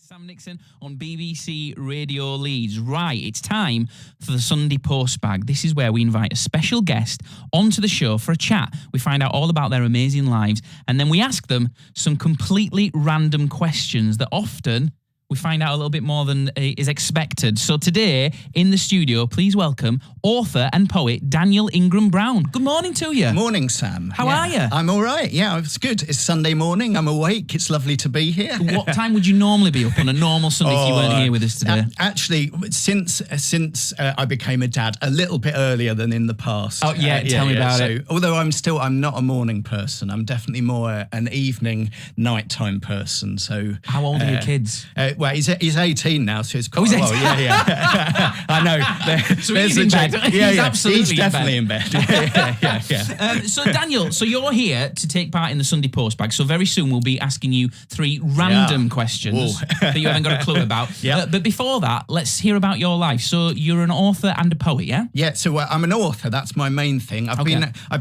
Sam Nixon on BBC Radio Leeds. Right, it's time for the Sunday Postbag. This is where we invite a special guest onto the show for a chat. We find out all about their amazing lives, and then we ask them some completely random questions that often we find out a little bit more than is expected. So today, in the studio, please welcome author and poet Daniel Ingram-Brown. Good morning to you. Morning, Sam. How are you? I'm all right. Yeah, it's good. It's Sunday morning. I'm awake. It's lovely to be here. What time would you normally be up on a normal Sunday if you weren't here with us today? Actually, since I became a dad, a little bit earlier than in the past. Oh, yeah, tell me about it. Although I'm not a morning person. I'm definitely more an evening, nighttime person. So, how old are your kids? Well, he's 18 now, so it's quite he's 18. well. Yeah. I know. So he's in bed. He's absolutely he's definitely in bed. Yeah. So Daniel, so you're here to take part in the Sunday Postbag. So very soon we'll be asking you 3 random questions that you haven't got a clue about. But before that, let's hear about your life. So you're an author and a poet, yeah? Yeah. So I'm an author. That's my main thing. I've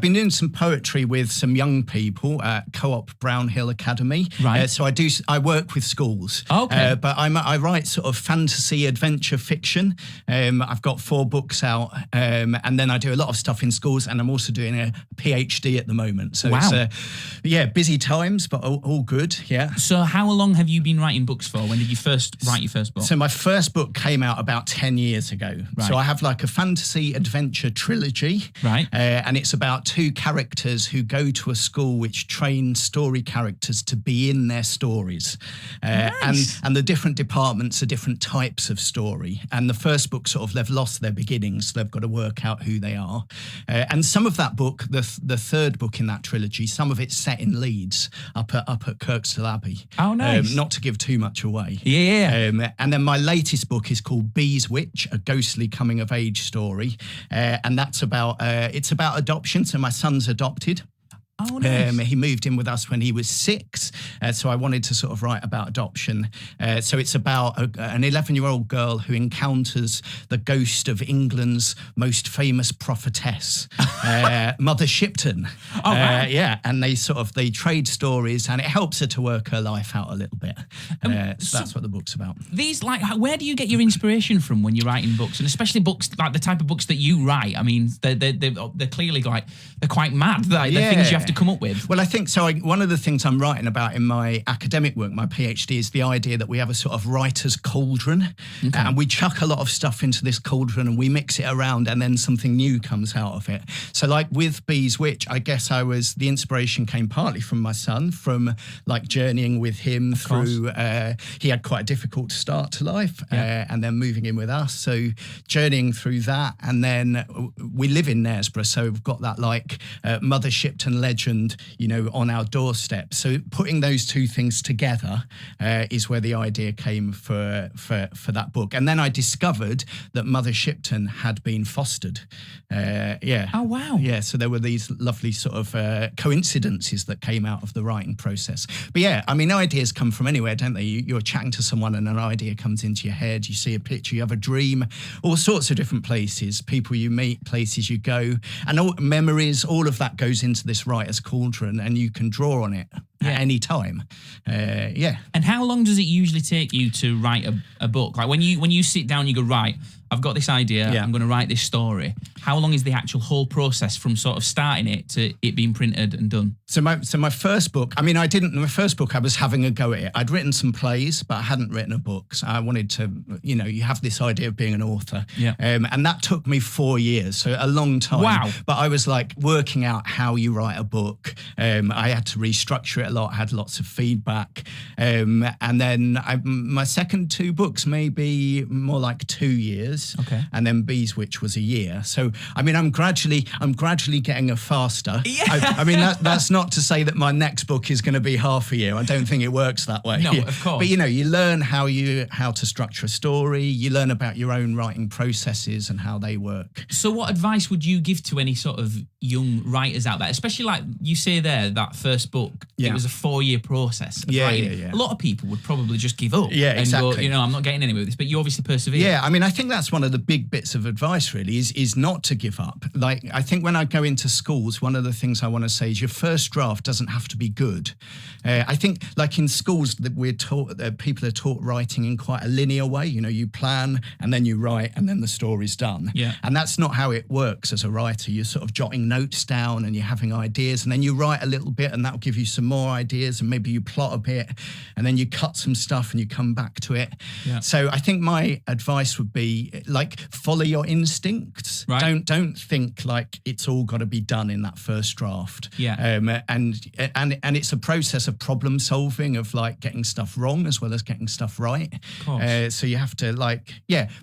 been doing some poetry with some young people at Co-op Brown Hill Academy. Right. So I work with schools. Okay. But I write sort of fantasy adventure fiction. I've got 4 books out, and then I do a lot of stuff in schools, and I'm also doing a PhD at the moment. So it's busy times, but all good. Yeah. So how long have you been writing books for? When did you first write your first book? So my first book came out about 10 years ago. Right. So I have like a fantasy adventure trilogy. Right. And it's about 2 characters who go to a school which trains story characters to be in their stories. Nice. And the different departments are different types of story. And the first book sort of, they've lost their beginnings. So they've got to work out who they are. And some of that book, the third book in that trilogy, some of it's set in Leeds, up at Kirkstall Abbey. Oh, nice. Not to give too much away. Yeah. And then my latest book is called Bees Witch, a ghostly coming of age story. And that's about, it's about adoption. So my son's adopted. Oh, nice. He moved in with us when he was 6, so I wanted to sort of write about adoption. So it's about an 11-year-old girl who encounters the ghost of England's most famous prophetess, Mother Shipton. Oh, wow. Yeah, and they trade stories, and it helps her to work her life out a little bit. So that's what the book's about. These, where do you get your inspiration from when you're writing books, and especially books like the type of books that you write? I mean, they're clearly they're quite mad. The things you have to come up with. Well, I think so. One of the things I'm writing about in my academic work, my PhD, is the idea that we have a sort of writer's cauldron, and we chuck a lot of stuff into this cauldron and we mix it around, and then something new comes out of it. So like with Bees Witch, I guess the inspiration came partly from my son, from like journeying with him through, he had quite a difficult start to life, and then moving in with us. So journeying through that, and then we live in Knaresborough, so we've got that like Mother Shipton legend, on our doorstep. So putting those 2 things together is where the idea came for that book. And then I discovered that Mother Shipton had been fostered. Oh, wow. Yeah, so there were these lovely sort of coincidences that came out of the writing process. But yeah, I mean, ideas come from anywhere, don't they? You're chatting to someone and an idea comes into your head. You see a picture, you have a dream, all sorts of different places, people you meet, places you go, and all memories, all of that goes into this writer's cauldron, and you can draw on it at any time. And how long does it usually take you to write a book? Like when you sit down, you go, right, I've got this idea, I'm going to write this story. How long is the actual whole process from sort of starting it to it being printed and done? So my first book, my first book, I was having a go at it. I'd written some plays, but I hadn't written a book. So I wanted to, you have this idea of being an author. Yeah. And that took me 4 years, so a long time. Wow. But I was like working out how you write a book. I had to restructure it a lot. I had lots of feedback. And then my second 2 books, maybe more like 2 years. Okay. And then Bees Witch was a year. So, I'm gradually getting faster. Yeah. That's not to say that my next book is going to be half a year. I don't think it works that way. No, of course. But, you learn how to structure a story. You learn about your own writing processes and how they work. So what advice would you give to any sort of young writers out there, especially like you say there, that first book, it was a 4-year process of Yeah, writing, a lot of people would probably just give up. Yeah, exactly. And go, I'm not getting anywhere with this, but you obviously persevere. Yeah, I mean, I think that's one of the big bits of advice really is not to give up. Like, I think when I go into schools, one of the things I want to say is your first draft doesn't have to be good. I think like in schools that we're taught, people are taught writing in quite a linear way. You plan and then you write and then the story's done. Yeah. And that's not how it works as a writer. You're sort of jotting notes down and you're having ideas and then you write a little bit and that'll give you some more ideas and maybe you plot a bit and then you cut some stuff and you come back to it. Yeah. So I think my advice would be like follow your instincts. Right. Don't think like it's all got to be done in that first draft. Yeah. And it's a process of problem solving, of like getting stuff wrong as well as getting stuff right. Of course. So you have to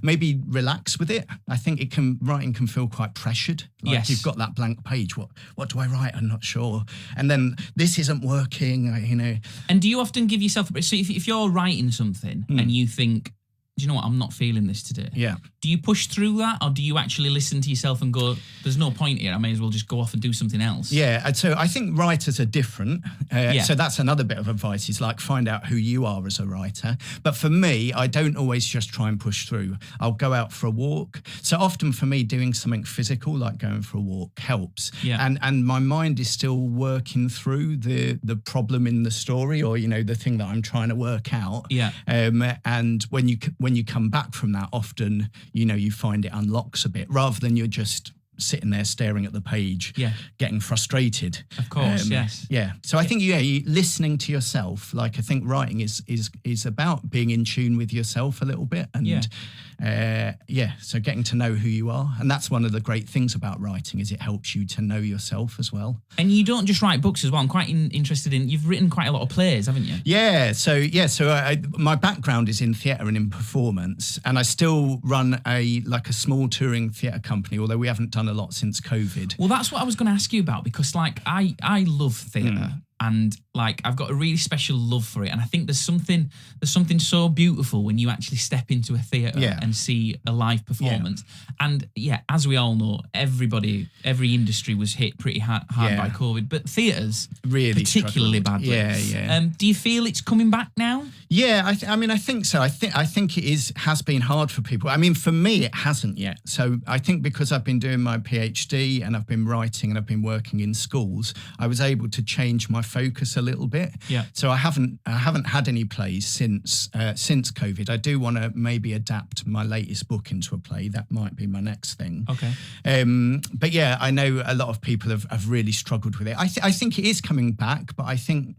maybe relax with it. I think writing can feel quite pressured. Like Yes. you've got that blank page. What do I write? I'm not sure. And then this isn't working. And do you often give yourself a bit? So if you're writing something and you think, do you know what, I'm not feeling this today. Yeah. Do you push through that, or do you actually listen to yourself and go, there's no point here, I may as well just go off and do something else? Yeah, so I think writers are different. So that's another bit of advice, is like find out who you are as a writer. But for me, I don't always just try and push through. I'll go out for a walk. So often for me, doing something physical, like going for a walk, helps. Yeah. And my mind is still working through the problem in the story, or, the thing that I'm trying to work out. Yeah. And when you come back from that, often, you find it unlocks a bit, rather than you're just sitting there staring at the page, getting frustrated. Of course, yes. Yeah. So I think, listening to yourself, like I think writing is about being in tune with yourself a little bit. And so getting to know who you are. And that's one of the great things about writing, is it helps you to know yourself as well. And you don't just write books as well. I'm quite interested in, you've written quite a lot of plays, haven't you? Yeah. So my background is in theatre and in performance, and I still run a small touring theatre company, although we haven't done a lot since COVID. Well, that's what I was going to ask you about, because like I love theatre. And like I've got a really special love for it, and I think there's something so beautiful when you actually step into a theatre and see a live performance. And as we all know, every industry was hit pretty hard by COVID, but theatres really particularly struggled. badly. Do you feel it's coming back now? Yeah, I think so. I think it has been hard for people. I mean, for me, it hasn't yet. So I think because I've been doing my PhD and I've been writing and I've been working in schools, I was able to change my focus a little bit. Yeah. So I haven't had any plays since COVID. I do want to maybe adapt my latest book into a play. That might be my next thing. Okay. But yeah, I know a lot of people have really struggled with it. I think it is coming back, but I think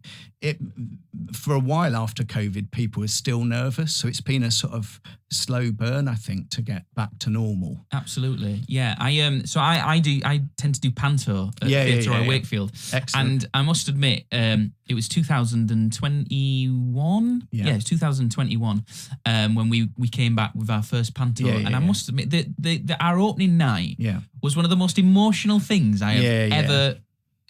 for a while after COVID, people were still nervous. So it's been a sort of slow burn, I think, to get back to normal. Absolutely. Yeah. I tend to do panto at Theatre Royal Wakefield. Excellent. And I must admit, it was 2021. Yeah, it was 2021 when we came back with our first panto. I must admit that our opening night was one of the most emotional things I have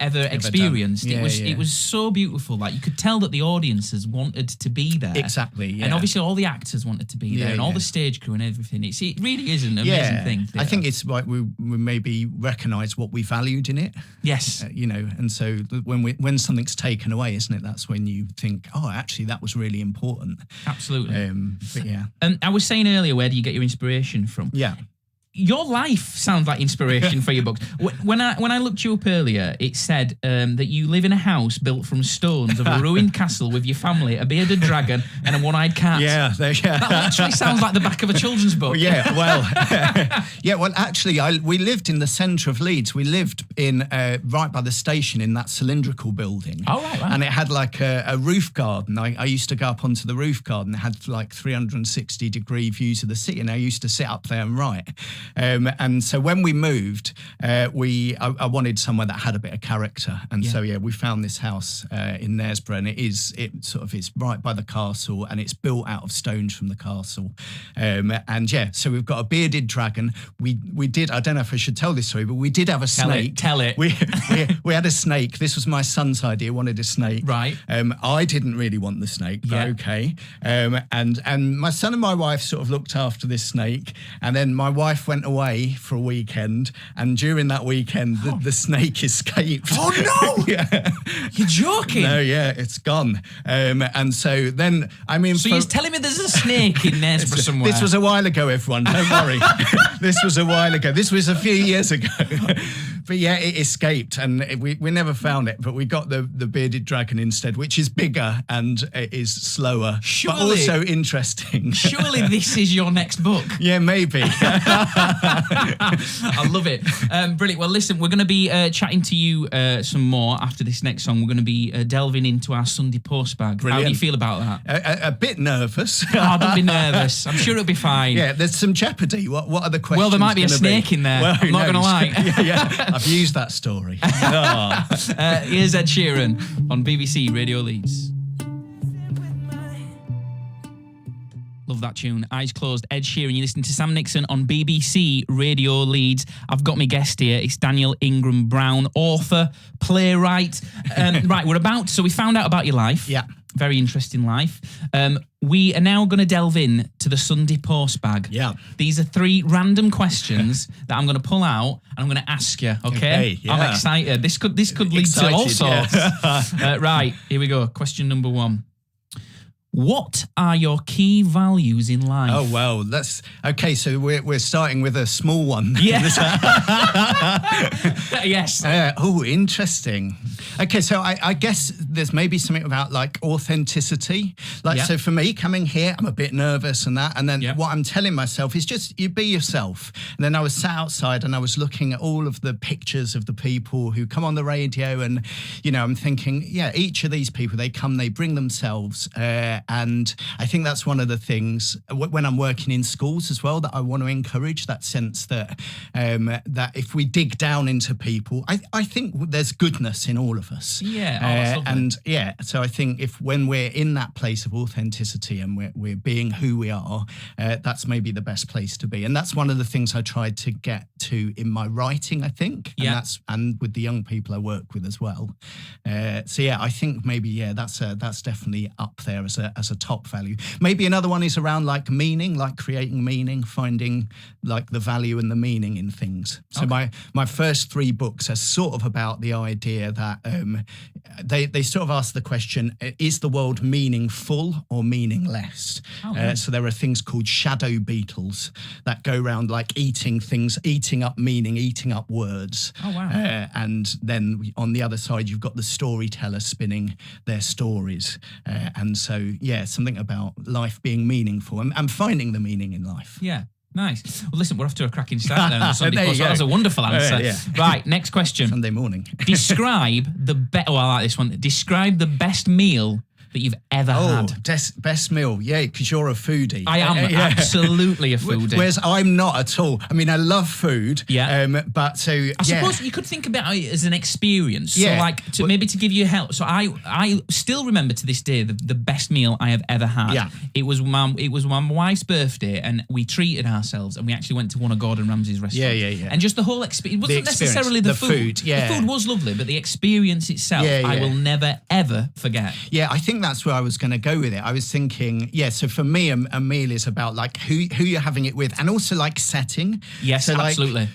ever experienced. It was so beautiful. Like you could tell that the audiences wanted to be there. Exactly. Yeah. And obviously all the actors wanted to be there, and all the stage crew and everything. It really is an amazing thing. Theatre. I think it's like we maybe recognise what we valued in it. Yes. And so when something's taken away, isn't it? That's when you think, oh, actually, that was really important. Absolutely. But yeah. I was saying earlier, where do you get your inspiration from? Yeah. Your life sounds like inspiration for your books. When I looked you up earlier, it said that you live in a house built from stones of a ruined castle with your family, a bearded dragon, and a one-eyed cat. That literally sounds like the back of a children's book. Actually, we lived in the centre of Leeds. We lived in right by the station in that cylindrical building. Oh, right. And it had like a roof garden. I used to go up onto the roof garden. It had like 360-degree views of the city, and I used to sit up there and write. And so when we moved, I wanted somewhere that had a bit of character, and so we found this house in Knaresborough, and it's right by the castle, and it's built out of stones from the castle, so we've got a bearded dragon. We did. I don't know if I should tell this story, but we did have a snake. Tell it. We had a snake. This was my son's idea. Wanted a snake. Right. I didn't really want the snake, but okay. And my son and my wife sort of looked after this snake, and then my wife went went away for a weekend, and during that weekend, the snake escaped. Oh no! Yeah. You're joking? No, yeah, it's gone. And so then, I mean, so you're telling me there's a snake in Knaresborough somewhere? This was a while ago, everyone. Don't worry. This was a while ago. This was a few years ago. But yeah, it escaped, and we never found it. But we got the bearded dragon instead, which is bigger and it is slower, but also interesting. Surely this is your next book. Yeah, maybe. I love it. Brilliant. Well, listen, we're going to be chatting to you some more after this next song. We're going to be delving into our Sunday Postbag. Brilliant. How do you feel about that? A bit nervous. Oh, don't be nervous. I'm sure it'll be fine. Yeah, there's some jeopardy. What are the questions? Well, there might be a snake in there. Well, I'm not going to lie. Yeah. I've used that story. Oh. Here's Ed Sheeran on BBC Radio Leeds. Love that tune. Eyes closed, Ed Sheeran. You're listening to Sam Nixon on BBC Radio Leeds. I've got my guest here. It's Daniel Ingram-Brown, author, playwright. Right, so we found out about your life. Yeah. Very interesting life. We are now going to delve in to the Sunday Postbag. Yeah. These are 3 random questions that I'm going to pull out and I'm going to ask you, okay? Yeah. I'm excited. This could lead to all sorts. Yeah. Right, here we go. Question number 1. What are your key values in life? Oh, well, that's okay. So we're starting with a small one. Yeah. Yes. Interesting. Okay, so I guess there's maybe something about like authenticity. So for me, coming here, I'm a bit nervous and that. And then what I'm telling myself is just you be yourself. And then I was sat outside and I was looking at all of the pictures of the people who come on the radio. And, I'm thinking, each of these people, they come, they bring themselves. And I think that's one of the things when I'm working in schools as well that I want to encourage, that sense that that if we dig down into people, I think there's goodness in all of us. Yeah. So I think when we're in that place of authenticity and we're being who we are, that's maybe the best place to be. And that's one of the things I tried to get to in my writing, I think. And with the young people I work with as well. I think maybe that's definitely up there as a top value. Maybe another one is around like meaning, like creating meaning, finding like the value and the meaning in things. So my first 3 books are sort of about the idea that they sort of ask the question, is the world meaningful or meaningless? So there are things called shadow beetles that go around like eating things, eating up meaning, eating up words. Oh, wow. And then on the other side, you've got the storyteller spinning their stories. And so, something about life being meaningful and finding the meaning in life. Yeah. Nice. Well, listen, we're off to a cracking start then. On Sunday Post. That was a wonderful answer. Right, next question. Sunday morning. Describe I like this one. Describe the best meal that you've ever had. Best meal, because you're a foodie. I am absolutely a foodie. Whereas I'm not at all. I mean, I love food. But I suppose you could think about it as an experience. So maybe to give you help. So I still remember to this day the best meal I have ever had. Yeah. It was my wife's birthday and we treated ourselves and we actually went to one of Gordon Ramsay's restaurants. Yeah. And just the whole experience. It wasn't necessarily the food. The food was lovely, but the experience itself I will never ever forget. Yeah, I think that's where I was going to go with it. I was thinking, so for me, a meal is about like who you're having it with, and also like setting. Yes, so absolutely.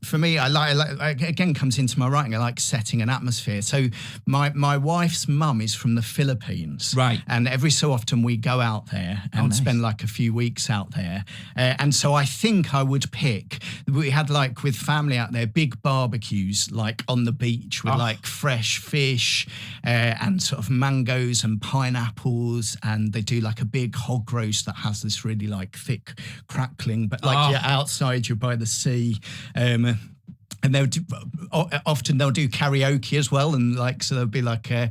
For me, I like again comes into my writing. I like setting an atmosphere. So my wife's mum is from the Philippines, right? And every so often we go out there and spend like a few weeks out there. And so I think I would pick. We had like with family out there big barbecues like on the beach with like fresh fish and sort of mangoes and pineapples, and they do like a big hog roast that has this really like thick crackling, but like you're outside, you're by the sea. And they'll do karaoke as well, and like so there'll be like a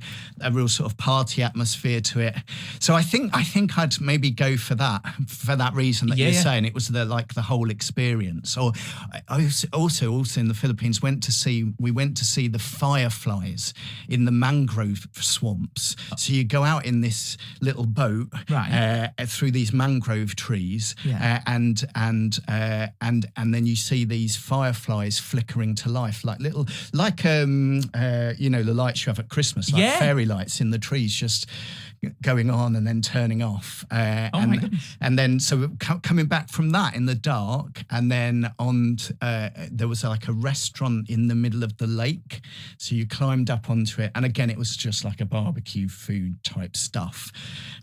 real sort of party atmosphere to it. So I think I'd maybe go for that reason that you're saying. It was the whole experience. Or I was also in the Philippines we went to see the fireflies in the mangrove swamps. So you go out in this little boat through these mangrove trees, and then you see these fireflies flickering to life like the lights you have at Christmas, like fairy lights in the trees, just going on and then turning off. My goodness. And then so coming back from that in the dark, and then there was like a restaurant in the middle of the lake. So you climbed up onto it, and again it was just like a barbecue food type stuff.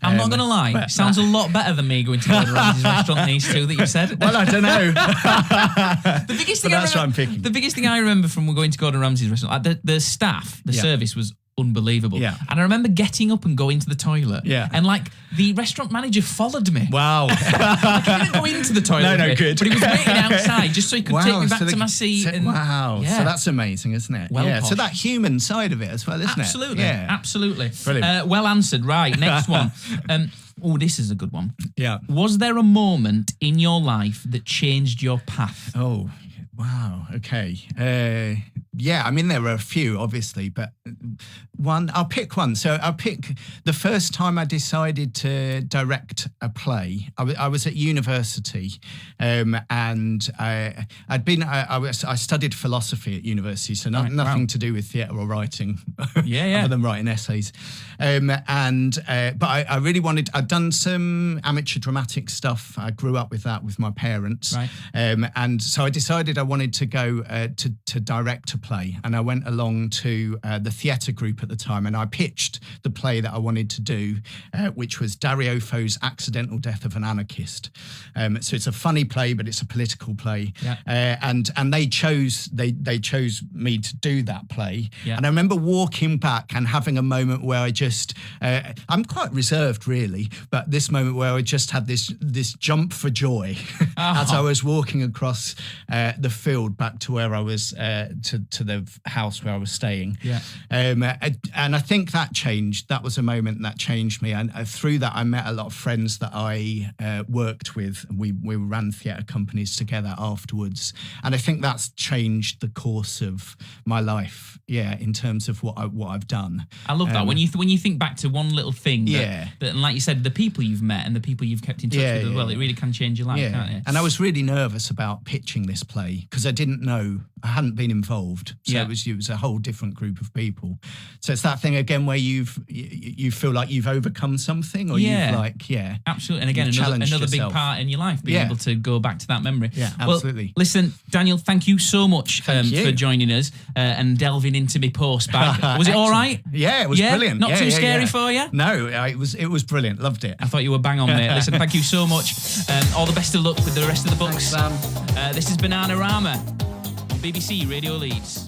I'm not gonna lie, it sounds a lot better than me going to Gordon Ramsay's restaurant. These two that you said. Well, I don't know. The biggest thing that's what I'm picking. The biggest thing I remember from going to Gordon Ramsay's restaurant, the staff, the service was unbelievable. Yeah. And I remember getting up and going to the toilet. Yeah. And like the restaurant manager followed me. Wow. Like, he didn't go into the toilet. No, with me, good. But he was waiting outside just so he could take me back to my seat. Wow. Yeah. So that's amazing, isn't it? Well So posh. that human side of it as well, isn't Absolutely. it? Yeah. Absolutely. Brilliant. Well answered. Right. Next one. This is a good one. Yeah. Was there a moment in your life that changed your path? Oh, wow. Okay. Yeah, I mean, there were a few, obviously, but I'll pick one. So I'll pick the first time I decided to direct a play. I was at university, and I studied philosophy at university, so nothing to do with theatre or writing, other than writing essays. But I really wanted. I'd done some amateur dramatic stuff. I grew up with that with my parents, Right. And so I decided I wanted to go to direct a play, and I went along to the theatre group at the time, and I pitched the play that I wanted to do, which was Dario Fo's Accidental Death of an Anarchist. So it's a funny play, but it's a political play, and they chose me to do that play. Yeah. And I remember walking back and having a moment where I just I'm quite reserved really, but this moment where I just had this jump for joy as I was walking across the field back to where I was to the house where I was staying. Yeah. And I think that was a moment that changed me. And through that, I met a lot of friends that I worked with. We ran theatre companies together afterwards. And I think that's changed the course of my life, in terms of what I've done. I love that. When you think back to one little thing Yeah. that, and like you said, the people you've met and the people you've kept in touch with as well, it really can change your life, can't it? And I was really nervous about pitching this play because I didn't know, I hadn't been involved. So it was a whole different group of people. So it's that thing again where you feel like you've overcome something, or you've absolutely. And again, another big part in your life, being able to go back to that memory. Yeah, absolutely. Well, listen, Daniel, thank you so much for joining us and delving into my Postbag. Was it all right? Yeah, it was brilliant. Not too scary for you? No, it was brilliant. Loved it. I thought you were bang on, mate. Listen, thank you so much. All the best of luck with the rest of the books. Thanks, Sam. This is Bananarama on BBC Radio Leeds.